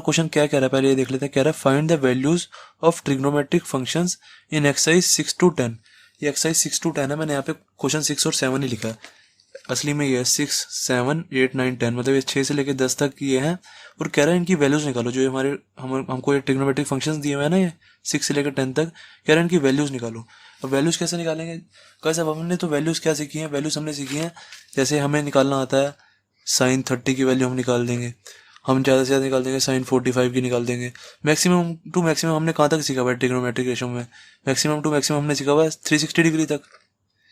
Question क्या कह रहा है पहले ये देख लेते हैं। कह रहा है find the values of trigonometric functions in exercise 6 to 10। ये एक्सरसाइज 6 to 10 है, मैंने यहाँ पे क्वेश्चन 6 और 7 ही लिखा है, असली में ये 6, 7, 8, 9, 10 मतलब ये 6 से लेकर 10 तक ये हैं। और कह रहा है इनकी वैल्यूज निकालो, जो हमारे हमको ये ट्रिग्नोमेट्रिक फंक्शंस दिए हुए हैं ना, ये 6 से लेकर 10 तक, कह रहा है इनकी वैल्यूज निकालो। अब वैल्यूज कैसे निकालेंगे? कैसे? अब हमने तो वैल्यूज क्या सीखी हैं? वैल्यूज हमने सीखी हैं जैसे हमें निकालना आता है साइन 30 की वैल्यू हम निकाल देंगे, हम ज़्यादा से ज़्यादा निकाल देंगे साइन 45 की निकाल देंगे। मैक्सिमम टू मैक्सिमम हमने कहाँ तक सीखा हुआ है ट्रिग्नोमेट्रिक रेशो में? मैक्सिमम टू मैक्सिमम हमने सीखा हुआ है 360 डिग्री तक।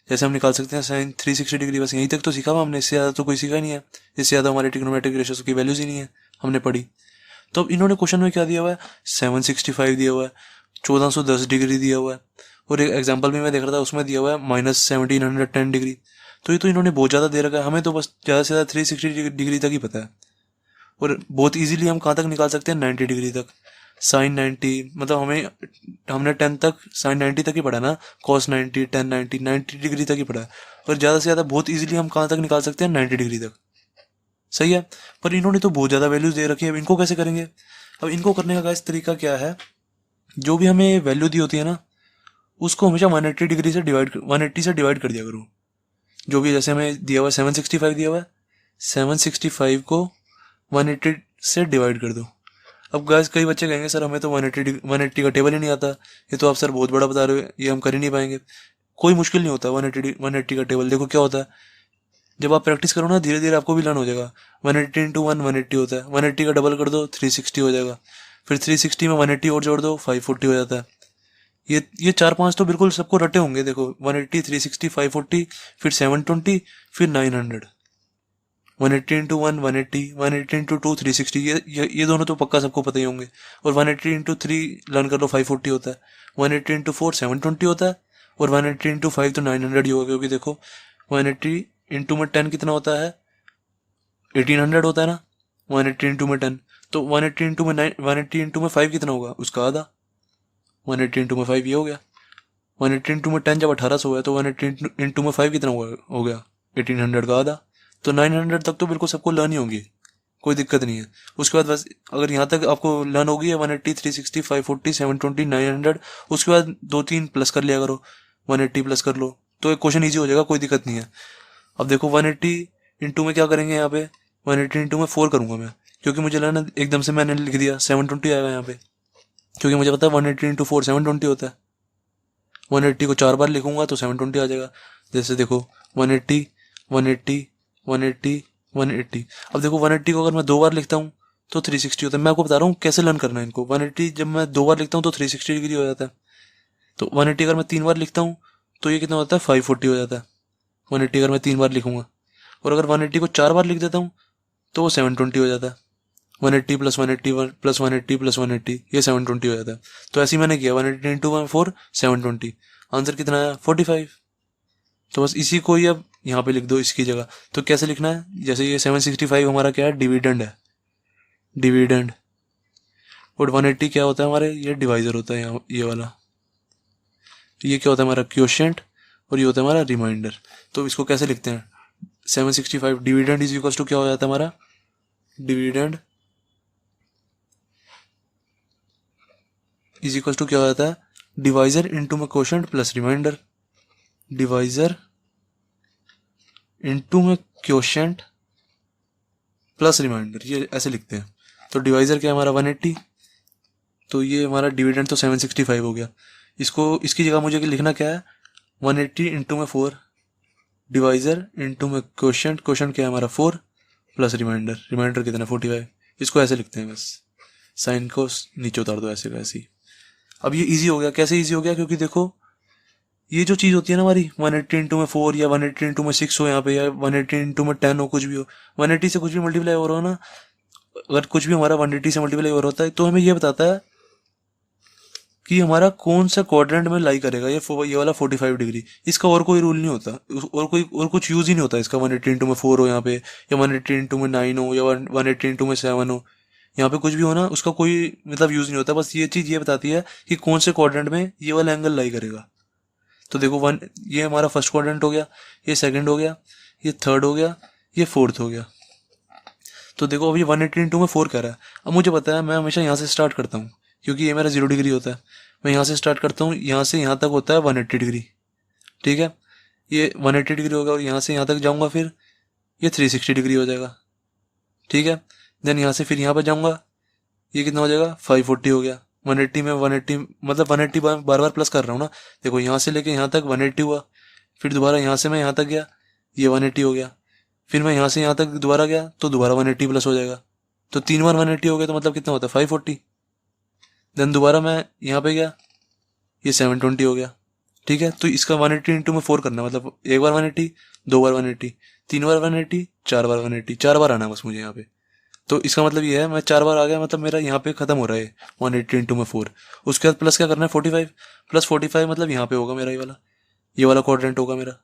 जैसे हम निकाल सकते हैं साइन 360 डिग्री, बस यहीं तक तो सीखा हुआ हमने, इससे ज़्यादा तो कोई सीखा नहीं है। इससे ज़्यादा हमारे ट्रिग्नोमेट्रिक रेशों की वैल्यूज ही नहीं है, हमने पढ़ी। तो अब इन्होंने क्वेश्चन में क्या दिया हुआ है? 765 दिया हुआ है, 1410 डिग्री दिया हुआ है, और एक एग्जाम्पल भी मैं देख रहा था उसमें दिया हुआ है -1710 डिग्री। तो ये तो इन्होंने बहुत ज़्यादा दे रखा है, हमें तो बस ज़्यादा से ज़्यादा 360 डिग्री तक ही पता है। और बहुत इजीली हम कहाँ तक निकाल सकते हैं? 90 डिग्री तक। साइन 90 मतलब हमने 10 तक साइन 90 तक ही पढ़ा ना, कॉस 90, टेन 90, 90 डिग्री तक ही पढ़ा है। और ज़्यादा से ज़्यादा बहुत इजीली हम कहाँ तक निकाल सकते हैं? 90 डिग्री तक। सही है। पर इन्होंने तो बहुत ज़्यादा वैल्यूज दे रखी है, अब इनको कैसे करेंगे? अब इनको करने का गाइस तरीका क्या है? जो भी हमें वैल्यू दी होती है ना, उसको हमेशा 180 से डिवाइड कर दिया करो। जो भी जैसे हमें दिया हुआ है 765 दिया हुआ है, 765 को 180 से डिवाइड कर दो। अब गाइस कई बच्चे कहेंगे सर हमें तो 180 का टेबल ही नहीं आता, ये तो आप सर बहुत बड़ा बता रहे हो, ये हम कर ही नहीं पाएंगे। कोई मुश्किल नहीं होता 180 का टेबल। देखो क्या होता है, जब आप प्रैक्टिस करो ना धीरे धीरे आपको भी लर्न हो जाएगा। 180 इंटू 180 होता है, 180 का डबल कर दो 360 हो जाएगा, फिर 360 में 180 और जोड़ दो 540 हो जाता है। ये 4-5 तो बिल्कुल सबको रटे होंगे। देखो 180, 360, 540, फिर 720, फिर 900। 180 इंटू 1 180, 180 इंटू 2 360, ये दोनों तो पक्का सबको पता ही होंगे। और 180 इंटू 3 लर्न कर लो 540 होता है, 180 इंटू 4 720 होता है, और 180 इंटू 5 तो 900 ही होगा, क्योंकि देखो 180 इंटू में 10 कितना होता है? 1800 होता है ना, 180 इंटू में 10। तो 180 इंटू में 9, 180 इंटू में 5 कितना होगा? उसका आधा। 180 इंटू में 5 ये हो गया। 180 इंटू में 10 जब 1800 हुआ, तो 180 इंटू में 5 कितना हो गया? 1800 का आधा। तो 900 तक तो बिल्कुल सबको लर्न ही होंगी, कोई दिक्कत नहीं है। उसके बाद बस अगर यहाँ तक आपको लर्न होगी है 180, 360, 540, 720, 900, उसके बाद 2-3 प्लस कर लिया करो, 180 प्लस कर लो, तो एक क्वेश्चन ईजी हो जाएगा, कोई दिक्कत नहीं है। अब देखो 180 इंटू में क्या करेंगे? यहाँ पे 180 इंटू में 4 करूंगा मैं, क्योंकि मुझे लर्न एकदम से मैंने लिख दिया 720 आएगा यहाँ पे, क्योंकि मुझे पता है 180 इंटू 4 720 होता है। 180 को 4 बार लिखूंगा तो 720 आ जाएगा। जैसे देखो 180, 180, 180, 180। अब देखो 180 को अगर मैं 2 बार लिखता हूँ तो 360 होता है। मैं आपको बता रहा हूँ कैसे लर्न करना है इनको। 180 जब मैं 2 बार लिखता हूँ तो 360 डिग्री हो जाता है। तो 180 अगर मैं 3 बार लिखता हूँ तो ये कितना होता है? 540 हो जाता है, 180 अगर मैं 3 बार लिखूंगा। और अगर 180 को 4 बार लिख देता हूँ तो वो 720 हो जाता है। 180 प्लस 180 प्लस 180 प्लस 180, ये 720 हो जाता है। तो ऐसे ही मैंने किया 180 इंटू 4 720, आंसर कितना आया? 45। तो बस इसी को ही अब यहाँ पे लिख दो इसकी जगह। तो कैसे लिखना है? जैसे ये 765 हमारा क्या है? डिविडेंड है, डिविडेंड। और 180 क्या होता है हमारे? ये डिवाइजर होता है यहाँ, ये वाला। ये क्या होता है हमारा? क्वोशिएंट। और ये होता है हमारा रिमाइंडर। तो इसको कैसे लिखते हैं? 765 डिविडेंड इज इक्वल टू क्या हो जाता है हमारा? डिविडेंड इज इक्वल टू क्या हो जाता है? डिवाइजर इंटू में quotient plus remainder. Divisor into में क्वोशिएंट प्लस रिमाइंडर, ये ऐसे लिखते हैं। तो डिवाइजर क्या है हमारा? 180। तो ये हमारा डिविडेंड तो 765 हो गया। इसको इसकी जगह मुझे लिखना क्या है? 180 इंटू में 4 डिवाइजर इंटू में क्वोशिएंट, क्वोशिएंट क्या है हमारा? 4 प्लस रिमाइंडर, रिमाइंडर कितना? 45। इसको ऐसे लिखते हैं बस, साइन को नीचे उतार दो ऐसे वैसे ही। अब ये इजी हो गया। कैसे इजी हो गया? क्योंकि देखो ये जो चीज़ होती है ना हमारी 180 इंटू में 4 या 180 इंटू में 6 हो यहाँ पे, या 180 इंटू में 10 हो, कुछ भी हो, 180 से कुछ भी मल्टीप्लाई हो रहा हो ना, अगर कुछ भी हमारा 180 से मल्टीप्लाई हो रहा होता है तो हमें ये बताता है कि हमारा कौन सा क्वाड्रेंट में लाई करेगा ये वाला 45 डिग्री। इसका और कोई रूल नहीं होता, और कुछ यूज ही नहीं होता इसका। 180 इंटू में 4 हो यहाँ पे, या 180 इंटू में 9 हो, या 180 इंटू में 7 हो, यहाँ पे कुछ भी हो ना, उसका कोई मतलब यूज नहीं होता। बस ये चीज़ ये बताती है कि कौन से क्वाड्रेंट में ये वाला एंगल लाई करेगा। तो देखो ये हमारा फर्स्ट क्वाड्रेंट हो गया, ये सेकंड हो गया, ये थर्ड हो गया, ये फोर्थ हो गया। तो देखो अभी 180 इंटू में 4 कह रहा है। अब मुझे पता है मैं हमेशा यहाँ से स्टार्ट करता हूँ, क्योंकि ये मेरा 0 डिग्री होता है। मैं यहाँ से स्टार्ट करता हूँ, यहाँ से यहाँ तक होता है 180 डिग्री। ठीक है, ये 180 डिग्री होगा, और यहाँ से यहाँ तक जाऊँगा फिर ये 360 डिग्री हो जाएगा। ठीक है, देन यहाँ से फिर यहाँ पर जाऊँगा, ये कितना हो जाएगा 540 हो गया। 180 में 180 मतलब 180 बार बार प्लस कर रहा हूँ ना। देखो यहाँ से लेके यहाँ तक 180 हुआ, फिर दोबारा यहाँ से मैं यहाँ तक गया, ये 180 हो गया, फिर मैं यहाँ से यहाँ तक दोबारा गया तो दोबारा 180 प्लस हो जाएगा। तो 3 बार 180 हो गया, तो मतलब कितना होता है 540। देन दोबारा मैं यहाँ पे गया, ये 720 हो गया। ठीक है, तो इसका 180 इंटू में 4 करना, मतलब एक बार 180, दो बार 180, तीन बार 180, चार बार 180, 4 बार आना है बस मुझे यहाँ पे। तो इसका मतलब ये है मैं 4 बार आ गया, मतलब मेरा यहाँ पे खत्म हो रहा है 180 इंटू में 4। उसके बाद प्लस क्या करना है 45, प्लस 45 मतलब यहाँ पे होगा मेरा ये वाला क्वाड्रेंट होगा मेरा।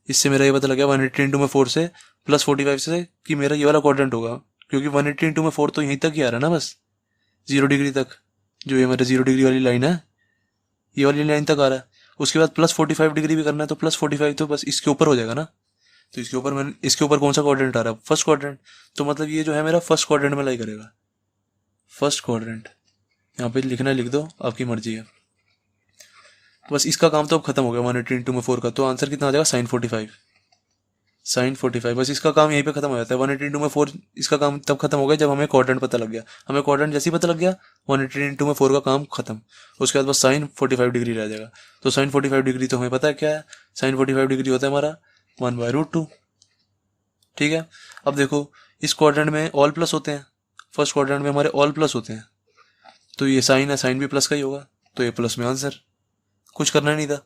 इससे मेरा ये पता लग गया 180 इंटू में 4 से प्लस 45 से कि मेरा ये वाला क्वाड्रेंट होगा, क्योंकि 180 इंटू में 4 तो यहीं तक ही आ रहा है ना, बस 0 डिग्री तक। जो ये मेरा 0 डिग्री वाली लाइन है, ये वाली लाइन तक आ रहा है। उसके बाद प्लस 45 डिग्री भी करना है, तो प्लस 45 तो बस इसके ऊपर हो जाएगा ना। तो इसके ऊपर कौन सा क्वाड्रेंट आ रहा है, फर्स्ट क्वाड्रेंट। तो मतलब ये जो है मेरा फर्स्ट क्वाड्रेंट में लाई करेगा, फर्स्ट क्वाड्रेंट। यहाँ पे लिखना है लिख दो, आपकी मर्जी है। बस इसका काम तो अब खत्म हो गया 180 इंटू में 4 का। तो आंसर कितना आ जाएगा साइन 45, साइन 45। बस इसका काम यहीं पे खत्म हो जाता है 180 इंटू में 4। इसका काम तब खत्म हो गया जब हमें क्वाड्रेंट पता लग गया। हमें क्वाड्रेंट जैसे ही पता लग गया 180 इंटू में 4 का काम खत्म। उसके बाद बस साइन 45 डिग्री रह जाएगा। तो साइन 45 डिग्री तो हमें पता है क्या है, साइन 45 डिग्री होता है हमारा 1/√2। ठीक है, अब देखो इस क्वाड्रेंट में ऑल प्लस होते हैं, फर्स्ट क्वाड्रेंट में हमारे ऑल प्लस होते हैं। तो ये साइन है, साइन भी प्लस का ही होगा, तो ये प्लस में आंसर। कुछ करना नहीं था,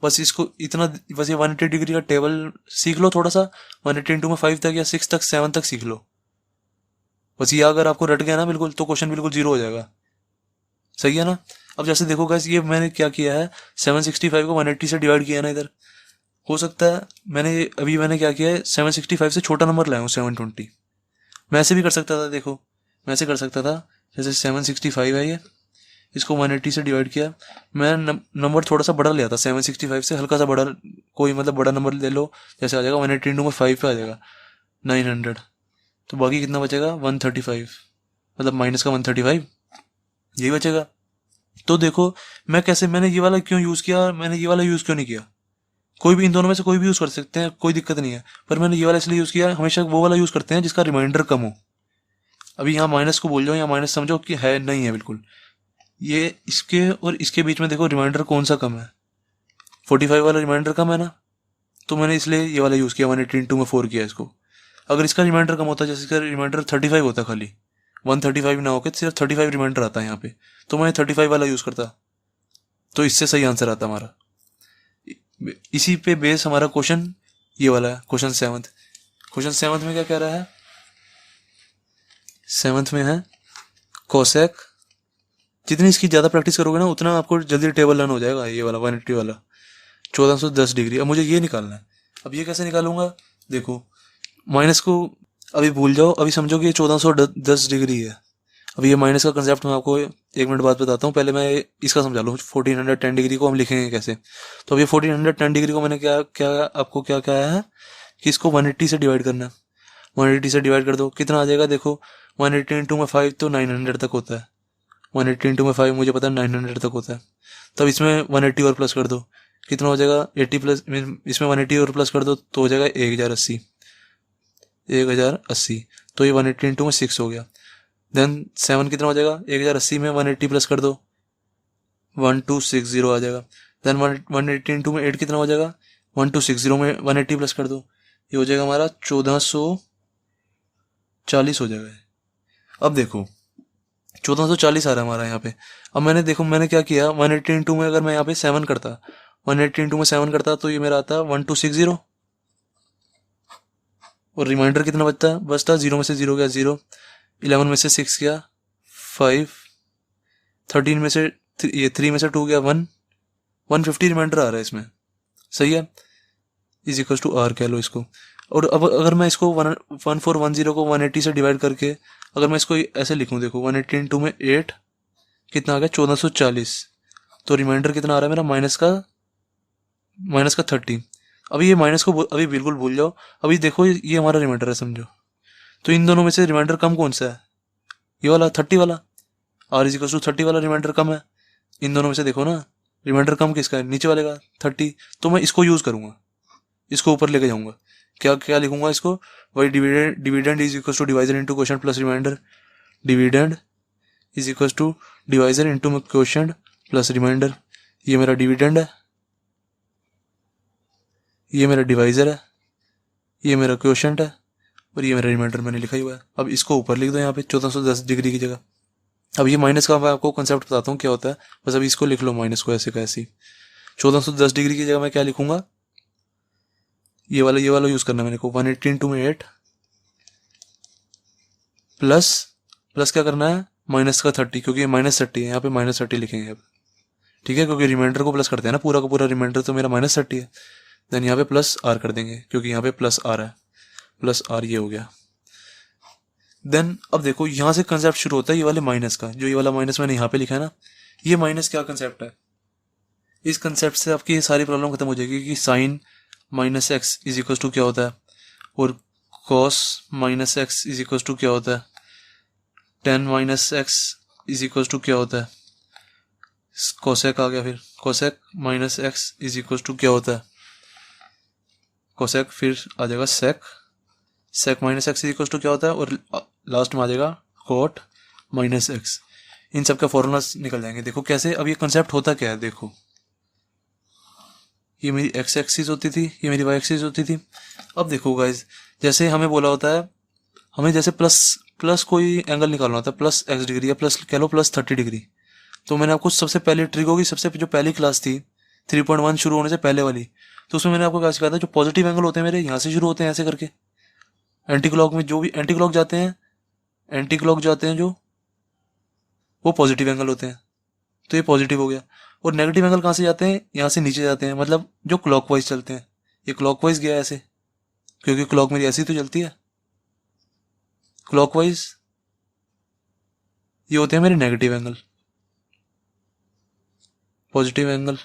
बस इसको इतना, बस ये 180 डिग्री का टेबल सीख लो थोड़ा सा। 180 इंटू में 5 तक या 6 तक 7 तक सीख लो। बस ये अगर आपको रट गया ना बिल्कुल, तो क्वेश्चन बिल्कुल जीरो हो जाएगा। सही है ना। अब जैसे देखो गाइस, ये मैंने क्या किया है, 765 को 180 से डिवाइड किया ना इधर। हो सकता है मैंने क्या किया है, 765 से छोटा नंबर लाया हूँ 720। मैं ऐसे भी कर सकता था, देखो मैं ऐसे कर सकता था, जैसे 765 है ये, इसको 180 से डिवाइड किया। मैं नंबर थोड़ा सा बड़ा लिया था, 765 से हल्का सा बड़ा, कोई मतलब बड़ा नंबर ले लो, जैसे आ जाएगा 180 इंटू में 5 पे आ जाएगा 900। तो बाकी कितना बचेगा 135, मतलब माइनस का 135 यही बचेगा। तो देखो मैंने ये वाला क्यों यूज़ किया, मैंने ये वाला यूज़ क्यों नहीं किया। कोई भी इन दोनों में से कोई भी यूज़ कर सकते हैं, कोई दिक्कत नहीं है, पर मैंने ये वाला इसलिए यूज़ किया। हमेशा वो वाला यूज़ करते हैं जिसका रिमाइंडर कम हो। अभी यहाँ माइनस को बोल जाओ, यहाँ माइनस समझो कि है नहीं है बिल्कुल। ये इसके और इसके बीच में देखो रिमाइंडर कौन सा कम है, 45 वाला रिमाइंडर कम है ना। तो मैंने इसलिए ये वाला यूज़ किया, 180 इंटू में 4 किया इसको। अगर इसका रिमाइंडर कम होता, जैसे इसका रिमाइंडर 35 होता, खाली 135 ना होकर सिर्फ 35 रिमाइंडर आता है यहाँ पे, तो मैं 35 वाला यूज़ करता, तो इससे सही आंसर आता हमारा। इसी पे बेस हमारा क्वेश्चन ये वाला है, क्वेश्चन 7। क्वेश्चन 7 में क्या कह रहा है, 7 में है कोसेक। जितनी इसकी ज़्यादा प्रैक्टिस करोगे ना, उतना आपको जल्दी टेबल लर्न हो जाएगा। ये वाला 180 वाला 1410 डिग्री। अब मुझे ये निकालना है। अब ये कैसे निकालूंगा, देखो माइनस को अभी भूल जाओ, अभी समझो कि ये 1410 डिग्री है। अब ये माइनस का कंसेप्ट मैं आपको 1 मिनट बाद बताता हूँ, पहले मैं इसका समझा लूँ। 1410 डिग्री को हम लिखेंगे कैसे। तो अब ये 1410 डिग्री को मैंने आपको क्या कहा है कि इसको 180 से डिवाइड करना है। 180 से डिवाइड कर दो, कितना आ जाएगा, देखो 180 इंटू में 5 तो 900 तक होता है। 180 इंटू में 5 मुझे पता है 900 तक होता है। तब इसमें 180 और प्लस कर दो, कितना हो जाएगा 80 प्लस, इसमें 180 और प्लस कर दो तो हो जाएगा 1080। तो ये 180 इंटू में 6 हो गया। देन 7 कितना हो जाएगा, 1080 में 180 प्लस कर दो 1260 आ जाएगा। देन 180 इंटू में 8 कितना हो जाएगा, 1260 में 180 प्लस कर दो, ये हो जाएगा हमारा 1440 हो जाएगा। अब देखो 1440 आ रहा है हमारा यहाँ पे। अब मैंने क्या किया, 180 इंटू में अगर मैं यहाँ पे 7 करता, 180 इंटू में 7 करता तो ये मेरा आता 1260, और रिमाइंडर कितना बचता 0 में से 0 गया 0, 11 में से 6 गया 5, 13 में से ये 3 में से 2 गया 1, 150 रिमाइंडर आ रहा है इसमें। सही है, इज इक्वल टू आर कह लो इसको। और अब अगर मैं इसको 1410 को 180 से डिवाइड करके अगर मैं इसको ऐसे लिखूं, देखो 180 इंटू में 8 कितना आ गया 1440, तो रिमाइंडर कितना आ रहा है मेरा माइनस का 30। अभी ये माइनस को अभी बिल्कुल भूल जाओ। अभी देखो ये हमारा रिमाइंडर है समझो, तो इन दोनों में से रिमाइंडर कम कौन सा है? ये वाला 30 वाला। आर इज इक्वल टू 30 वाला रिमाइंडर कम है। इन दोनों में से देखो ना, रिमाइंडर कम किसका है? नीचे वाले का 30। तो मैं इसको यूज करूंगा, इसको ऊपर लेके जाऊंगा। क्या क्या लिखूंगा इसको? वही dividend, dividend is equal to divisor into quotient plus remainder. Dividend is equal to divisor into quotient plus remainder. ये मेरा डिविडेंड है, ये मेरा डिवाइजर है, ये मेरा क्वोशिएंट है, और ये मेरा रिमाइंडर मैंने लिखा ही हुआ है। अब इसको ऊपर लिख दो यहाँ पे 1410 डिग्री की जगह। अब ये माइनस का मैं आपको कंसेप्ट बताता हूँ क्या होता है, बस अभी इसको लिख लो माइनस को ऐसे का ऐसे ही। 1410 डिग्री की जगह मैं क्या लिखूंगा? ये वाला यूज करना है मेरे को। 180 इंटू में 8 प्लस, प्लस क्या करना है? माइनस का 30, क्योंकि ये -30 है, यहाँ पे -30 लिखेंगे अब। ठीक है, क्योंकि रिमाइंडर को प्लस करते हैं ना, पूरा का पूरा रिमाइंडर तो मेरा -30 है। देन यहाँ पे प्लस आर कर देंगे, क्योंकि यहाँ पे प्लस आर है, प्लस आर ये हो गया। देन अब देखो यहाँ से कंसेप्ट शुरू होता है ये वाले माइनस का। जो ये वाला माइनस मैंने यहाँ पे लिखा है ना, ये माइनस क्या कंसेप्ट है? इस कंसेप्ट से आपकी ये सारी प्रॉब्लम खत्म हो जाएगी कि sine minus x is equal to क्या होता है, और cos minus x is equal to क्या होता है, tan minus x is equal to क्या होता है, कोसेक आ गया। फिर cosec minus x is equal to क्या होता है, कोसेक, फिर आ जाएगा sec, sec minus x is equal to क्या होता है, और लास्ट में आ जाएगा कोट माइनस एक्स। इन सब का फॉर्मूलास निकल जाएंगे। देखो कैसे, अब ये कंसेप्ट होता क्या है, देखो ये मेरी एक्स एक्सिस होती थी, ये मेरी वाई एक्सिस होती थी। अब देखो गाइज, जैसे हमें बोला होता है, हमें जैसे प्लस कोई एंगल निकालना होता है, प्लस एक्स डिग्री या प्लस कह लो प्लस 30 डिग्री। तो मैंने आपको सबसे पहले ट्रिगो की सबसे जो पहली क्लास थी 3.1 शुरू होने से पहले वाली, तो उसमें मैंने आपको क्या सिखाया था, जो पॉजिटिव एंगल होते हैं मेरे यहाँ से शुरू होते हैं ऐसे करके, एंटी क्लॉक में जो भी एंटी क्लॉक जाते हैं, एंटी क्लॉक जाते हैं जो, वो पॉजिटिव एंगल होते हैं। तो ये पॉजिटिव हो गया। और नेगेटिव एंगल कहाँ से जाते हैं? यहाँ से नीचे जाते हैं, मतलब जो क्लॉकवाइज चलते हैं। ये क्लॉकवाइज गया ऐसे, क्योंकि क्लॉक मेरी ऐसी तो चलती है क्लॉकवाइज। ये होते हैं मेरे नेगेटिव एंगल, पॉजिटिव एंगल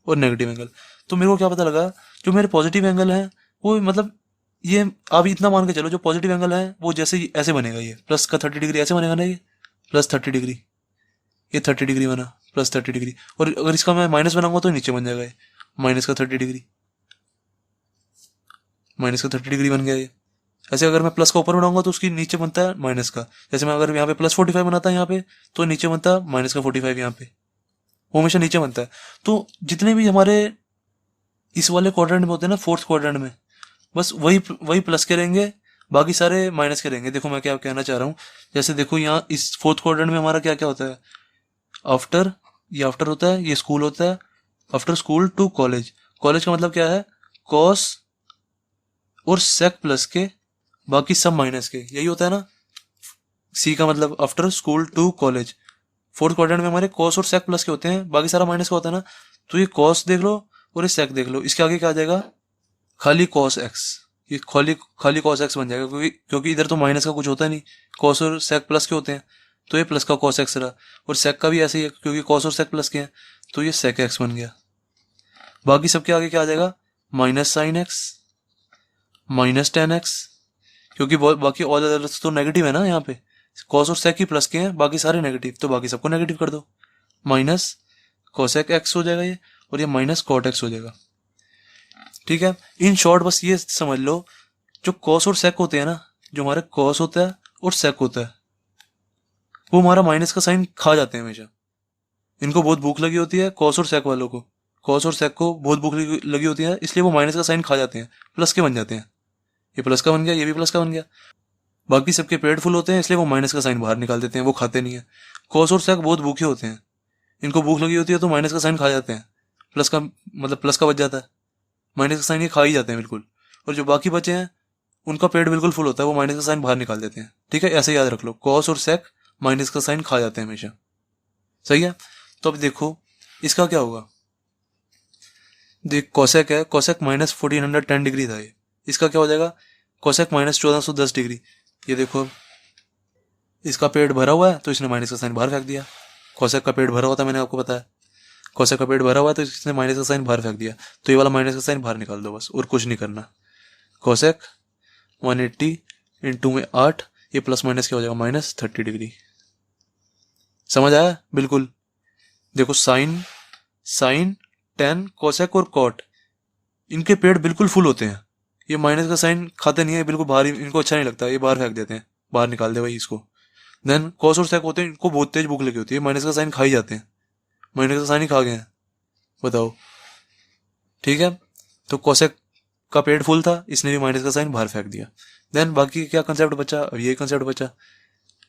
और नेगेटिव एंगल। तो मेरे को क्या पता लगा, जो मेरे पॉजिटिव एंगल है वो मतलब ये, आप इतना मान के चलो, जो पॉजिटिव एंगल है वो जैसे ऐसे बनेगा, ये प्लस का 30 डिग्री ऐसे बनेगा ना, ये प्लस 30 डिग्री, ये 30 डिग्री बना, प्लस 30 डिग्री। और अगर इसका मैं माइनस बनाऊंगा तो नीचे बन जाएगा ये माइनस का 30 डिग्री, माइनस का 30 डिग्री बन गया ये। ऐसे अगर मैं प्लस का ऊपर बनाऊंगा तो उसकी नीचे बनता है माइनस का। जैसे मैं अगर यहाँ पे प्लस 45 बनाता है यहाँ पे, तो नीचे बनता है माइनस का 45 यहाँ पे, वो हमेशा नीचे बनता है। तो जितने भी हमारे इस वाले क्वाड्रेंट में होते हैं ना, फोर्थ क्वाड्रेंट में, बस वही प्लस के रहेंगे, बाकी सारे माइनस के रहेंगे। देखो मैं क्या कहना चाह रहा हूँ, जैसे देखो यहाँ इस फोर्थ क्वाड्रेंट में हमारा क्या क्या होता है, आफ्टर, ये आफ्टर होता है, ये स्कूल होता है, after school to college. College का मतलब क्या है, कॉस और सेक प्लस के, बाकी सब माइनस के, यही होता है ना। सी का मतलब after school to college. Fourth quadrant में हमारे कॉस और सेक प्लस के होते हैं, बाकी सारा माइनस का होता है ना। तो ये कॉस देख लो और ये सेक देख लो, इसके आगे क्या आ जाएगा, खाली कॉस एक्स। ये खाली खाली कॉस एक्स बन जाएगा, क्योंकि इधर तो माइनस का कुछ होता नहीं, कॉस और सेक प्लस के होते हैं। तो ये प्लस का कॉस एक्स रहा, और सेक का भी ऐसे ही है, क्योंकि कॉस और सेक प्लस के हैं, तो ये सेक एक्स बन गया। बाकी सबके आगे क्या आ जाएगा, minus sine x, minus ten x, क्योंकि बाकी ऑल अदर्स तो नेगेटिव है ना, यहाँ पे कॉस और सेक ही प्लस के हैं, बाकी सारे नेगेटिव, तो बाकी सबको नेगेटिव कर दो, माइनस कोसेक एक्स हो जाएगा ये, और ये माइनस कॉट एक्स हो जाएगा। ठीक है, इन शॉर्ट बस ये समझ लो, जो कॉस और सेक होते हैं ना, जो हमारे कॉस होता है और सेक होता है, वो हमारा माइनस का साइन खा जाते हैं हमेशा। इनको बहुत भूख लगी होती है, कॉस और सेक वालों को, कॉस और सेक को बहुत भूख लगी होती है, इसलिए वो माइनस का साइन खा जाते हैं, प्लस के बन जाते हैं। ये प्लस का बन गया, ये भी प्लस का बन गया। बाकी सबके पेट फुल होते हैं, इसलिए वो माइनस का साइन बाहर निकाल देते हैं, वो खाते नहीं है। कॉस और सेक बहुत भूखे होते हैं, इनको भूख लगी होती है तो माइनस का साइन खा जाते हैं, प्लस का मतलब प्लस का बच जाता है, माइनस का साइन ये खा ही जाते हैं बिल्कुल। और जो बाकी बचे हैं उनका पेट बिल्कुल फुल होता है, वो माइनस का साइन बाहर निकाल देते हैं। ठीक है, ऐसे याद रख लो, कॉस और सेक माइनस का साइन खा जाते हैं हमेशा। सही है। तो अब देखो इसका क्या होगा, देख कोसेक है, कोसेक माइनस 1410 डिग्री था ये, इसका क्या हो जाएगा, कोसेक माइनस 1410 डिग्री। ये देखो इसका पेट भरा हुआ है तो इसने माइनस का साइन बाहर फेंक दिया। कोसेक का पेट भरा हुआ था, मैंने आपको बताया, कोसेक का पेट भरा हुआ है तो इसने माइनस का साइन बाहर फेंक दिया। तो ये वाला माइनस का साइन बाहर निकाल दो बस, और कुछ नहीं करना। कोसेक 180 इंटू में 8, ये प्लस माइनस क्या हो जाएगा, माइनस 30 डिग्री। समझ आया बिल्कुल। देखो साइन, साइन, टेन, कोसेक और कॉट, इनके पेड़ बिल्कुल फुल होते हैं। ये माइनस का साइन खाते नहीं है बिल्कुल, बाहर इनको अच्छा नहीं लगता, ये बाहर फेंक देते हैं, बाहर निकाल दे भाई इसको। देन कॉस और सेक होते हैं, इनको बहुत तेज भूख लगी होती है, माइनस का साइन खा ही जाते हैं, माइनस का साइन ही खा गए हैं, बताओ। ठीक है, तो कोसेक का पेड़ फुल था, इसने भी माइनस का साइन बाहर फेंक दिया। देन बाकी क्या कंसेप्ट बचा, अब ये कंसेप्ट बचा।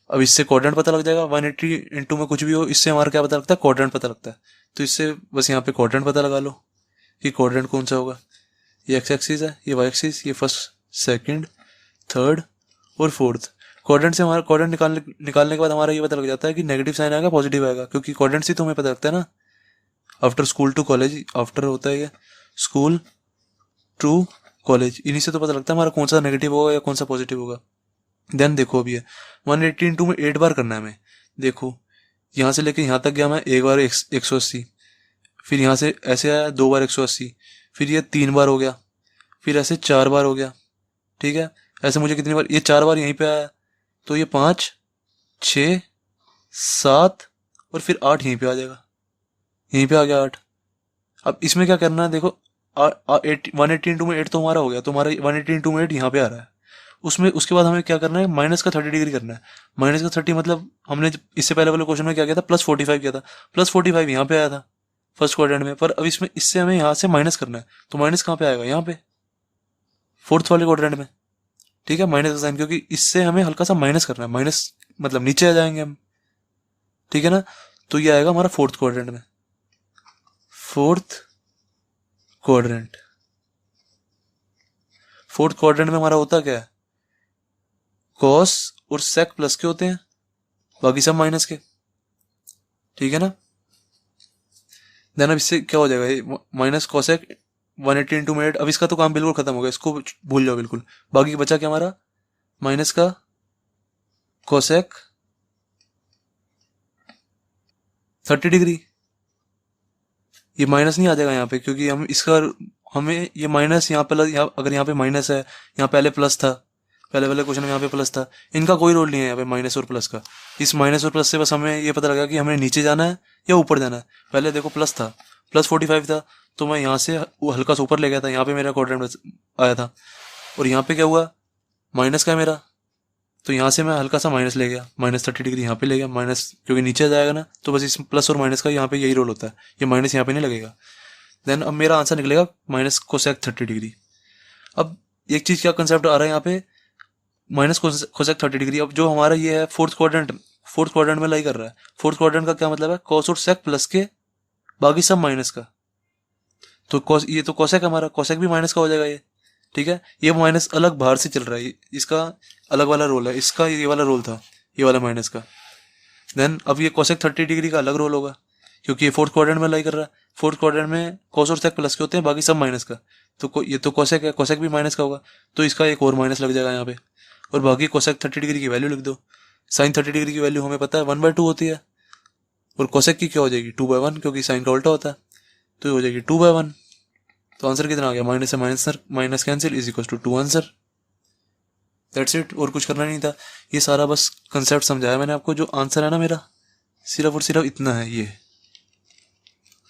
अब इससे क्वाड्रेंट पता लग जाएगा, 180 इंटू में कुछ भी हो, इससे हमारा क्या पता लगता है, क्वाड्रेंट पता लगता है। तो इससे बस यहाँ पे क्वाड्रेंट पता लगा लो कि क्वाड्रेंट कौन सा होगा। ये एक्स एक्सिस है, ये वाई एक्सिस, ये फर्स्ट, सेकंड, थर्ड और फोर्थ। क्वाड्रेंट से हमारा क्वाड्रेंट निकालने के बाद हमारा ये पता लग जाता है कि नेगेटिव साइन आएगा पॉजिटिव आएगा, क्योंकि क्वाड्रेंट से तो हमें पता लगता है ना। After school to college, after होता है ये स्कूल टू कॉलेज, इन्हीं से तो पता लगता है हमारा कौन सा नेगेटिव होगा या कौन सा पॉजिटिव होगा। देन देखो अभी है 180 इंटू में 8 बार करना है हमें। देखो यहाँ से लेके यहाँ तक गया मैं, एक बार 180, फिर यहाँ से ऐसे आया 2 बार 180, फिर ये 3 बार हो गया, फिर ऐसे 4 बार हो गया। ठीक है, ऐसे मुझे कितनी बार, ये 4 बार यहीं पे आया, तो ये 5, 6, 7 और फिर 8 यहीं पे आ जाएगा, यहीं पे आ गया 8। अब इसमें क्या करना है, देखो 180 इंटू में 8 तो हमारा हो गया, तो हमारा 180 इंटू में 8 यहाँ पे आ रहा है। उसमें उसके बाद हमें क्या करना है, माइनस का 30 डिग्री करना है। माइनस का 30 मतलब हमने इससे पहले वाले क्वेश्चन में क्या किया था, प्लस 45 किया था, प्लस 45 यहाँ पे आया था फर्स्ट क्वाड्रेंट में, पर अब इसमें इससे हमें यहाँ से माइनस करना है, तो माइनस कहाँ पे आएगा, यहाँ पे फोर्थ वाले क्वाड्रेंट में। ठीक है, माइनस का साइन, क्योंकि इससे हमें हल्का सा माइनस करना है, माइनस मतलब नीचे आ जाएंगे हम। ठीक है ना, तो ये आएगा हमारा फोर्थ क्वाड्रेंट में, फोर्थ क्वाड्रेंट। फोर्थ क्वाड्रेंट में हमारा होता क्या है, कॉस और सेक प्लस के होते हैं, बाकी सब माइनस के। ठीक है ना, देन अब इससे क्या हो जाएगा, माइनस कॉसेक 180 इंटू में 8। अब इसका तो काम बिल्कुल खत्म हो गया, इसको भूल जाओ बिल्कुल। बाकी बचा क्या हमारा, माइनस का कोसेक 30 डिग्री। ये माइनस नहीं आ जाएगा यहाँ पे, क्योंकि हम इसका, हमें ये माइनस यहाँ प्लस, यहाँ अगर यहाँ पे माइनस है, यहाँ पहले प्लस था, पहले वाले क्वेश्चन में यहाँ पे प्लस था, इनका कोई रोल नहीं है यहाँ पे माइनस और प्लस का। इस माइनस और प्लस से बस हमें ये पता लगा कि हमें नीचे जाना है या ऊपर जाना है। पहले देखो प्लस था, प्लस 45 था, तो मैं यहाँ से वो हल्का सा ऊपर ले गया था, यहाँ पे मेरा क्वाड्रेंट आया था। और यहाँ पे क्या हुआ, माइनस का है मेरा, तो यहाँ से मैं हल्का सा माइनस ले गया, माइनस 30 डिग्री यहाँ पे ले गया, माइनस क्योंकि नीचे जाएगा ना, तो बस इस प्लस और माइनस का यहाँ पे यही रोल होता है, ये माइनस यहाँ पे नहीं लगेगा। देन अब मेरा आंसर निकलेगा माइनस कोसेक 30 डिग्री। अब एक चीज क्या कंसेप्ट आ रहा है यहाँ पे, माइनस कोसेक 30 डिग्री। अब जो हमारा ये है फोर्थ क्वाड्रेंट, फोर्थ क्वाड्रेंट में लाई कर रहा है। फोर्थ क्वाड्रेंट का क्या मतलब है, कॉस और सेक प्लस के, बाकी सब माइनस का। तो कॉस, ये तो कोसेक हमारा, कोसेक भी माइनस का हो जाएगा ये। ठीक है, ये माइनस अलग बाहर से चल रहा है, इसका अलग वाला रोल है, इसका ये वाला रोल था, ये वाला माइनस का। देन अब ये कोसेक 30 डिग्री का अलग रोल होगा, क्योंकि ये फोर्थ क्वाड्रेंट में लाई कर रहा है। फोर्थ क्वाड्रेंट में कॉस और सेक प्लस के होते हैं, बाकी सब माइनस का। तो ये तो कोसेक है, कोसेक भी माइनस का होगा, तो इसका एक और माइनस लग जाएगा यहाँ पे। और बाकी कोसेक 30 डिग्री की वैल्यू लिख दो। साइन 30 डिग्री की वैल्यू हमें पता है 1/2 होती है, और कोसेक की क्या हो जाएगी 2/1, क्योंकि साइन का उल्टा होता है, तो ये हो जाएगी 2/1। तो आंसर कितना आ गया, माइनस से minus, minus cancel is equal to 2 answer. That's it, और कुछ करना नहीं था। ये सारा बस कंसेप्ट समझाया मैंने आपको। जो आंसर है ना मेरा, सिर्फ और सिर्फ इतना है ये।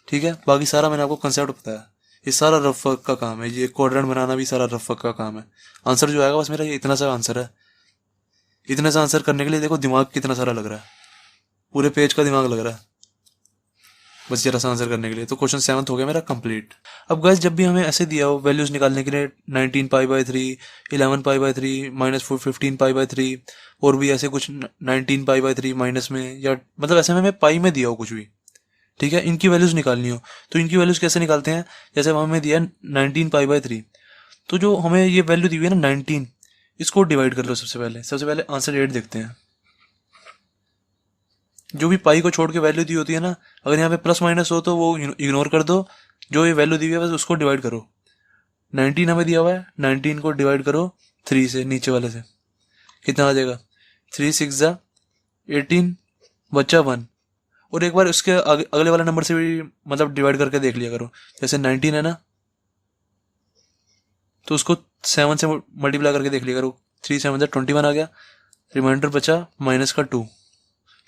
ठीक है, बाकी सारा मैंने आपको कंसेप्ट बताया। ये सारा रफ वर्क का काम है, ये क्वाड्रेंट बनाना भी सारा रफ वर्क का काम है। आंसर जो आएगा बस मेरा ये इतना सा आंसर है। इतने सा आंसर करने के लिए देखो दिमाग कितना सारा लग रहा है, पूरे पेज का दिमाग लग रहा है बस जरा सा आंसर करने के लिए। तो क्वेश्चन 7 हो गया मेरा कंप्लीट। अब गाइस जब भी हमें ऐसे दिया हो वैल्यूज निकालने के लिए, 19 पाई/3, 11 पाई/3, -15 पाई/3, और भी ऐसे कुछ 19 पाई/3 माइनस में, या मतलब ऐसे में हमें पाई में दिया हो कुछ भी, ठीक है, इनकी वैल्यूज निकालनी हो, तो इनकी वैल्यूज कैसे निकालते हैं। जैसे हमें दिया 19 पाई/3, तो जो हमें ये वैल्यू दी हुई है ना 19, इसको डिवाइड कर लो। सबसे पहले आंसर 8 देखते हैं। जो भी पाई को छोड़ के वैल्यू दी होती है ना, अगर यहाँ पे प्लस माइनस हो तो वो इग्नोर कर दो, जो ये वैल्यू दी हुई है बस उसको डिवाइड करो। 19 हमें दिया हुआ है, 19 को डिवाइड करो 3 से, नीचे वाले से, कितना आ जाएगा, 3 6 18, बच्चा 1। और एक बार उसके अगले वाले नंबर से भी मतलब डिवाइड करके देख लिया करो। जैसे 19 है ना, तो उसको 7 से मल्टीप्लाई करके देख लिया करो, 3 7 21 आ गया, रिमाइंडर बचा माइनस का 2।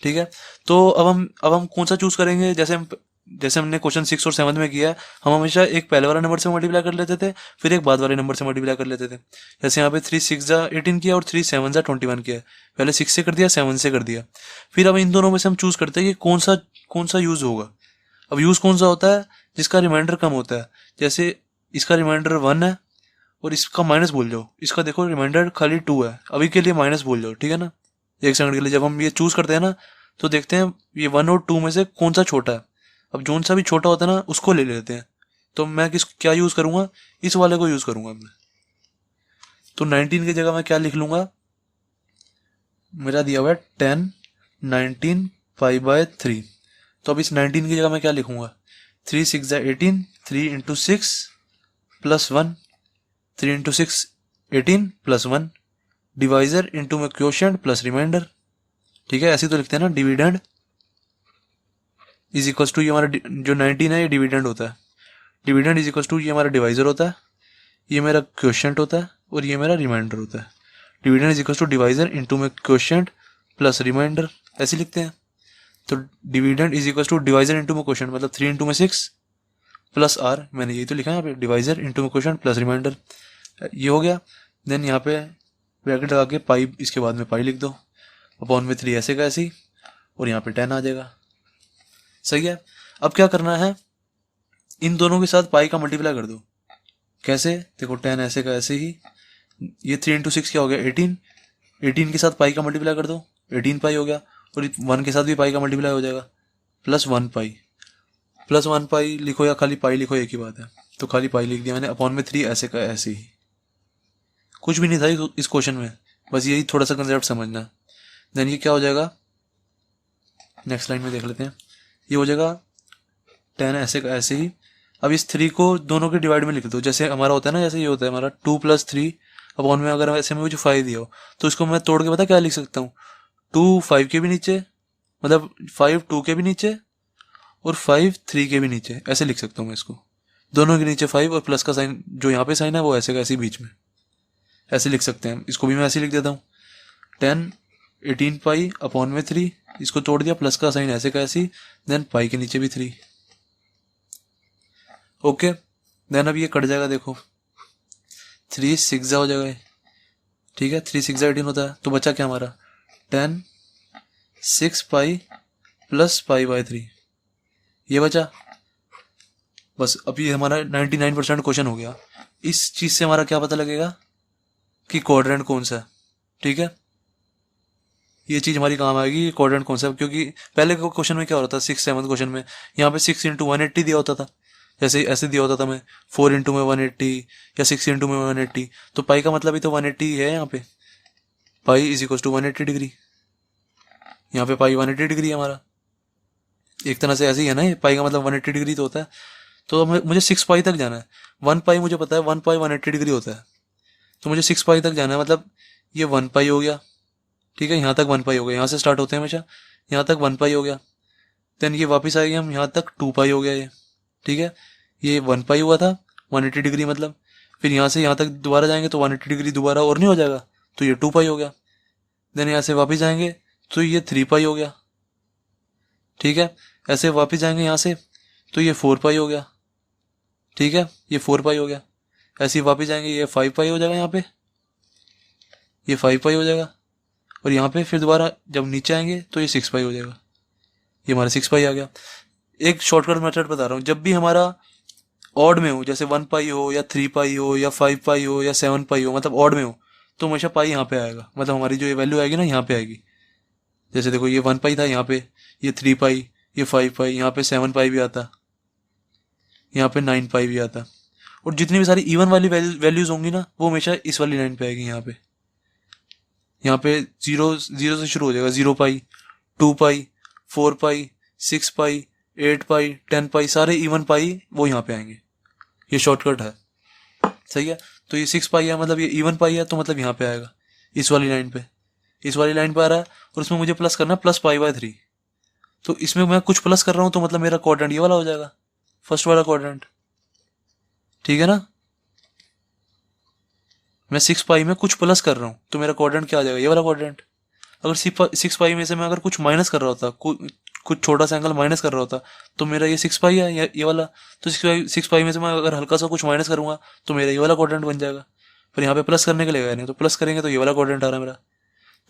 ठीक है, तो अब हम कौन सा चूज करेंगे? जैसे हमने क्वेश्चन 6 और 7 में किया, हम हमेशा एक पहले वाले नंबर से मल्टीप्लाई कर लेते थे, फिर एक बाद वाले नंबर से मल्टीप्लाई कर लेते थे। जैसे यहाँ पे 3 6 जा 18 किया और 3 7 जा 21 किया, पहले 6 से कर दिया, 7 से कर दिया। फिर अब इन दोनों में से हम चूज करते हैं कि कौन सा यूज होगा। अब यूज कौन सा होता है? जिसका रिमाइंडर कम होता है। जैसे इसका रिमाइंडर 1 है और इसका माइनस बोल जाओ, इसका देखो रिमाइंडर खाली 2 है, अभी के लिए माइनस बोल जाओ, ठीक है ना। एक सेकंड के लिए जब हम ये चूज करते हैं ना, तो देखते हैं ये 1 और 2 में से कौन सा छोटा है। अब जोन सा भी छोटा होता है ना, उसको ले लेते हैं। तो मैं क्या यूज करूंगा? इस वाले को यूज करूंगा मैं। तो 19 की जगह मैं क्या लिख लूंगा? मेरा दिया हुआ है 10 19 5/3। तो अब इस 19 की जगह मैं क्या लिखूंगा? 3 6 जा 18, 3 into 6 plus 1, 3 into 6 18 plus 1, divisor into में क्वोशिएंट प्लस रिमाइंडर। ठीक है, ऐसे तो लिखते हैं ना, डिविडेंड इज इक्वल्स टू, ये हमारा जो 19 है ये डिविडेंड होता है, डिविडेंड इज इक्वल्स टू ये हमारा डिवाइजर होता है, ये मेरा क्वोशिएंट होता है और ये मेरा रिमाइंडर होता है। Dividend is equals to divisor into में क्वोशिएंट प्लस रिमाइंडर, ऐसे लिखते हैं। तो dividend is equals to divisor into में क्वोशिएंट, मतलब 3 इंटू में 6 प्लस आर, मैंने यही तो लिखा है यहाँ पे, डिवाइजर इंटू में क्वोशिएंट प्लस रिमाइंडर, ये हो गया। देन यहाँ पे ब्रैकेट लगा के पाई, इसके बाद में पाई लिख दो, अपॉन में 3 ऐसे का ऐसे ही, और यहाँ पे 10 आ जाएगा। सही है। अब क्या करना है? इन दोनों के साथ पाई का मल्टीप्लाई कर दो। कैसे? देखो 10 ऐसे का ऐसे ही, ये 3 इंटू 6 क्या हो गया? 18, 18 के साथ पाई का मल्टीप्लाई कर दो, 18 पाई हो गया, और 1 के साथ भी पाई का मल्टीप्लाई हो जाएगा, प्लस 1 पाई। प्लस 1 पाई लिखो या खाली पाई लिखो, एक ही बात है। तो खाली पाई लिख दिया मैंने, अपॉन में 3 ऐसे का ऐसे ही। कुछ भी नहीं था इस क्वेश्चन में, बस यही थोड़ा सा कंसेप्ट समझना। देन ये क्या हो जाएगा? नेक्स्ट लाइन में देख लेते हैं। ये हो जाएगा 10 ऐसे का ऐसे ही। अब इस 3 को दोनों के डिवाइड में लिख दो, जैसे हमारा होता है ना, जैसे ये होता है हमारा 2 + 3 अपॉन में, अगर ऐसे में मुझे 5 दिया हो तो इसको मैं तोड़ के पता क्या लिख सकता हूँ? 2 5 के भी नीचे, मतलब 5 2 के भी नीचे और 5 3 के भी नीचे, ऐसे लिख सकता हूँ मैं इसको। दोनों के नीचे 5 और प्लस का साइन, जो यहाँ पे साइन है वो ऐसे का ऐसे बीच में, ऐसे लिख सकते हैं। इसको भी मैं ऐसे लिख देता हूँ, 10 18 पाई अपॉन में 3, इसको तोड़ दिया, प्लस का साइन ऐसे का ऐसे, देन पाई के नीचे भी 3। ओके, देन अब ये कट जाएगा, देखो 3 6 जा हो जाएगा, ठीक है, 3 6 जा 18 होता है, तो बचा क्या हमारा? 10 6 पाई प्लस पाई/3, ये बचा। बस अब ये हमारा 99% क्वेश्चन हो गया। इस चीज से हमारा क्या पता लगेगा कि क्वाड्रेंट कौन सा है। ठीक है, ये चीज हमारी काम आएगी, क्वाड्रेंट कौन सा है, क्योंकि पहले क्वेश्चन में क्या हो रहा था, 6 7 क्वेश्चन में यहाँ पे 6 इंटू 180 दिया होता था, जैसे ऐसे दिया होता था मैं 4 इंटू में 180 या 6 इंटू में 180, तो पाई का मतलब ही तो 180 है यहाँ पे, pi is equal to 180 degree, यहाँ पे पाई 180 डिग्री है हमारा। एक तरह से ऐसे ही है ना, ये पाई का मतलब 180 डिग्री तो होता है। तो मुझे 6 पाई तक जाना है, 1 पाई मुझे पता है 1 पाई 180 डिग्री होता है, तो मुझे 6 पाई तक जाना है, मतलब ये 1 पाई हो गया। ठीक है, यहाँ तक 1 पाई हो गया, यहाँ से स्टार्ट होते हैं हमेशा, यहाँ तक 1 पाई हो गया। देन ये वापस आएगी, हम यहाँ तक 2 पाई हो गया ये। ठीक है, ये 1 पाई हुआ था 180 डिग्री मतलब, फिर यहाँ से यहाँ तक दोबारा जाएंगे तो 180 डिग्री दोबारा और नहीं हो जाएगा, तो ये 2 पाई हो गया। देन यहाँ से वापस जाएंगे तो ये 3 पाई हो गया। ठीक है, ऐसे वापस जाएंगे यहाँ से तो ये 4 पाई हो गया। ठीक है, ये 4 पाई हो गया। ऐसे ही वापस जाएंगे, ये 5 पाई हो जाएगा, यहाँ पे ये 5 पाई हो जाएगा, और यहाँ पे फिर दोबारा जब नीचे आएंगे तो ये 6 पाई हो जाएगा, ये हमारा 6 पाई आ गया। एक शॉर्टकट मेथड बता रहा हूँ, जब भी हमारा ऑड में हो, जैसे 1 पाई हो या 3 पाई हो या 5 पाई हो या 7 पाई हो, मतलब ऑड में हो, तो हमेशा पाई यहाँ पे आएगा, मतलब हमारी जो ये वैल्यू आएगी ना यहाँ पे आएगी। जैसे देखो ये 1 पाई था, यहाँ पे ये 3 पाई, ये 5 पाई, यहाँ पे 7 पाई भी आता, यहाँ पे 9 पाई भी आता, और जितनी भी सारी इवन वाली वैल्यूज होंगी ना वो हमेशा इस वाली लाइन पे आएगी। यहाँ पे 0 से शुरू हो जाएगा, 0 पाई, 2 पाई, 4 पाई, 6 पाई, 8 पाई, 10 पाई, सारे इवन पाई वो यहाँ पे आएंगे। ये शॉर्टकट है, सही है। तो ये 6 पाई है, मतलब ये इवन पाई है, तो मतलब यहाँ पे आएगा, इस वाली लाइन पे, इस वाली लाइन पे आ रहा है, और इसमें मुझे प्लस करना है प्लस पाई/3। तो इसमें मैं कुछ प्लस कर रहा हूँ, तो मतलब मेरा क्वाड्रेंट ये वाला हो जाएगा, फर्स्ट वाला क्वाड्रेंट। ठीक है ना, मैं 6 पाई में कुछ प्लस कर रहा हूँ तो मेरा क्वाड्रेंट क्या आ जाएगा, ये वाला क्वाड्रेंट। अगर 6 पाई में से मैं अगर कुछ माइनस कर रहा होता, कुछ छोटा सा एंगल माइनस कर रहा होता, तो मेरा ये 6 पाई है, ये वाला। तो 6 पाई में से मैं अगर हल्का सा कुछ माइनस करूंगा तो मेरा ये वाला क्वाड्रेंट बन जाएगा। फिर यहाँ पे प्लस करने के लिए गया नहीं, तो प्लस करेंगे तो ये वाला क्वाड्रेंट आ रहा है मेरा।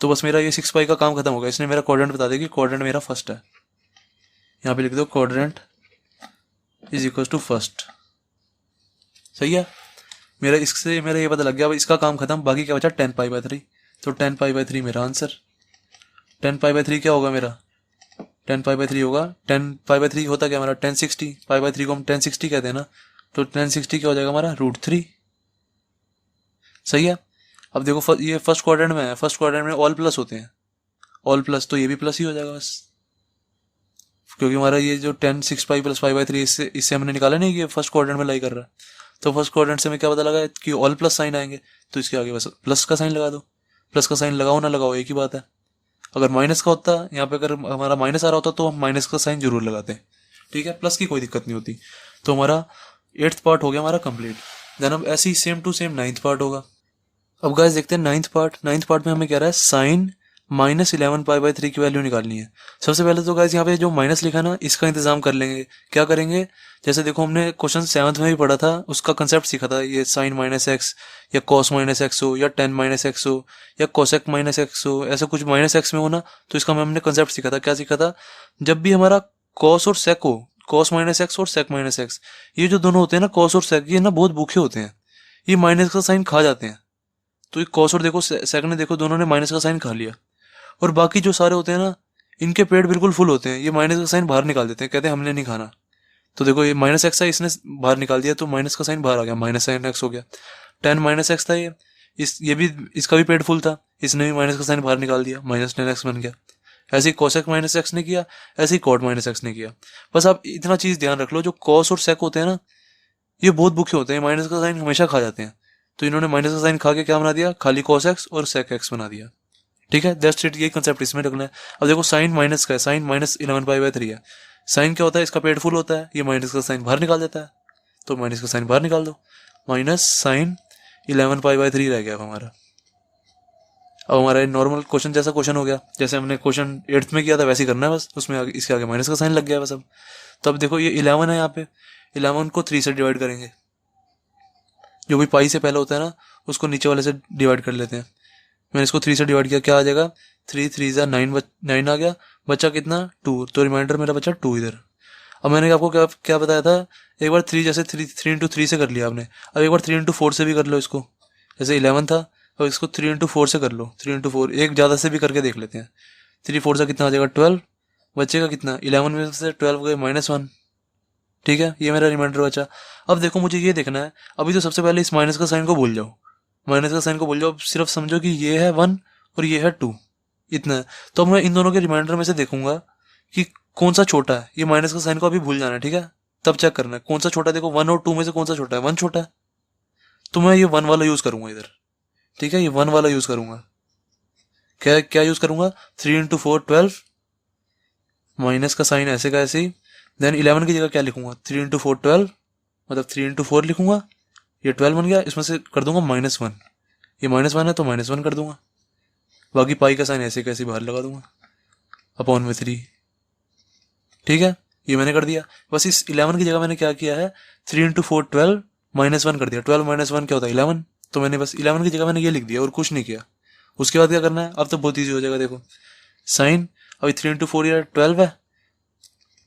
तो बस मेरा ये 6 पाई का काम खत्म हो गया। इसने मेरा क्वाड्रेंट बता देगी, क्वाड्रेंट मेरा फर्स्ट है। यहाँ पे लिख दो quadrant is equal to first. सही है, मेरा इससे मेरा ये पता लग गया। अब इसका काम खत्म, बाकी क्या बचा 10 पाई/3। तो 10 पाई/3 मेरा आंसर। 10 पाई/3 क्या होगा मेरा, 10 पाई/3 होगा, 10 पाई/3 होता क्या हमारा 1060, पाई/3 को हम 1060 कहते हैं ना, तो 1060 क्या हो जाएगा हमारा √3। सही है। अब देखो ये फर्स्ट क्वाड्रेंट में है, फर्स्ट क्वाड्रेंट में ऑल प्लस होते हैं, ऑल प्लस, तो ये भी प्लस ही हो जाएगा बस, क्योंकि हमारा ये जो 10 6 पाई + पाई/3 इससे हमने निकाला नहीं कि फर्स्ट क्वाड्रेंट में लाई कर रहा है। तो फर्स्ट क्वाड्रेंट से हमें क्या पता लगा कि ऑल प्लस साइन आएंगे, तो इसके आगे बस प्लस का साइन लगा दो। प्लस का साइन लगाओ ना लगाओ एक ही बात है। अगर माइनस का होता, यहाँ पे अगर हमारा माइनस आ रहा होता तो हम माइनस का साइन जरूर लगाते हैं, ठीक है, प्लस की कोई दिक्कत नहीं होती। तो हमारा 8th पार्ट हो गया हमारा कंप्लीट। देन अब ऐसे ही same to same 9th part होगा। अब गाइस देखते हैं 9th पार्ट। 9th पार्ट में हमें कह रहा है साइन -11 पाई/3 की वैल्यू निकालनी है। सबसे पहले तो गाइस यहाँ पे जो माइनस लिखा ना, इसका इंतजाम कर लेंगे। क्या करेंगे, जैसे देखो हमने क्वेश्चन 7th में भी पढ़ा था, उसका कंसेप्ट सीखा था, ये साइन -x या कॉस -x हो या टेन -x हो या कोसेक -x हो, ऐसा कुछ -x में हो ना, तो इसका हमने कंसेप्ट सीखा था। क्या सीखा था, जब भी हमारा कॉस और सेक हो, कॉस -x और सेक -x, ये जो दोनों होते हैं ना, कॉस और सेक, ये ना बहुत भूखे होते हैं, ये माइनस का साइन खा जाते हैं। तो ये कॉस और देखो सेक ने देखो दोनों ने माइनस का साइन खा लिया, और बाकी जो सारे होते हैं ना, इनके पेट बिल्कुल फुल होते हैं, ये माइनस का साइन बाहर निकाल देते हैं, कहते हैं हमने नहीं खाना। तो देखो ये -x है, इसने बाहर निकाल दिया तो माइनस का साइन बाहर आ गया, -sin x हो गया। 10 - x था ये भी, इसका भी पेट फुल था, इसने भी माइनस का साइन बाहर निकाल दिया, -10x बन गया। ऐसे ही कोसेक -x ने किया, ऐसे ही कॉट -x ने किया। बस आप इतना चीज ध्यान रख लो, जो कॉस और सेक होते हैं ना, ये बहुत भूखे होते हैं, माइनस का साइन हमेशा खा जाते हैं। तो इन्होंने माइनस का साइन खा के क्या बना दिया, खाली cos x और sec x बना दिया। ठीक है, दैट्स इट, ये कंसेप्ट इसमें रखना है। अब देखो साइन माइनस का है, साइन -11 पाई/3 है। साइन क्या होता है, इसका पेट फुल होता है, ये माइनस का साइन बाहर निकाल देता है, तो माइनस का साइन बाहर निकाल दो, -sin 11 पाई/3 रह गया अब हमारा। अब हमारा नॉर्मल क्वेश्चन जैसा क्वेश्चन हो गया, जैसे हमने क्वेश्चन 8th में किया था वैसे ही करना है बस, उसमें इसके आगे माइनस का साइन लग गया बस। अब तो अब देखो ये 11 है, यहाँ पे 11 को 3 से डिवाइड करेंगे, जो भी पाई से पहले होता है ना, उसको नीचे वाले से डिवाइड कर लेते हैं। मैंने इसको 3 से डिवाइड किया, क्या आ जाएगा, 3 3 9 आ गया, बचा कितना 2, तो रिमाइंडर मेरा बचा 2 इधर। अब मैंने आपको क्या क्या बताया था, एक बार 3 जैसे 3 × 3 से कर लिया आपने, अब एक बार 3 × 4 से भी कर लो इसको। जैसे 11 था, अब इसको 3 × 4 से कर लो, 3 × 4 एक ज़्यादा से भी करके देख लेते हैं। 3 4 से कितना आ जाएगा 12, बचेगा कितना 11 में से 12 गए -1। ठीक है, ये मेरा रिमाइंडर बचा। अब देखो मुझे ये देखना है, अभी तो सबसे पहले इस माइनस का साइन को भूल जाओ, माइनस का साइन को भूल जाओ, सिर्फ समझो कि ये है 1 और ये है 2, इतना है। तो मैं इन दोनों के रिमाइंडर में से देखूंगा कि कौन सा छोटा है। ये माइनस का साइन को अभी भूल जाना है, ठीक है, तब चेक करना है कौन सा छोटा है। देखो 1 और 2 में से कौन सा छोटा है, 1 छोटा है, तो मैं ये 1 वाला यूज करूंगा इधर। ठीक है, ये 1 वाला यूज करूंगा। क्या क्या यूज करूंगा, 3 × 4 12, माइनस का साइन ऐसे का ऐसे ही। देन 11 की जगह क्या लिखूंगा, 3 × 4 12, मतलब 3 × 4 लिखूंगा, ये 12 बन गया, इसमें से कर दूंगा -1, ये -1 है तो -1 कर दूंगा, बाकी पाई का साइन ऐसे कैसे बाहर लगा दूंगा, अपॉन में 3। ठीक है, ये मैंने कर दिया। बस इस 11 की जगह मैंने क्या किया है, 3 × 4 12 -1 कर दिया। 12 - 1 क्या होता है 11, तो मैंने बस 11 की जगह मैंने ये लिख दिया और कुछ नहीं किया। उसके बाद क्या करना है, अब तो बहुत ईजी हो जाएगा। देखो साइन, अभी 3 × 4 या 12 है,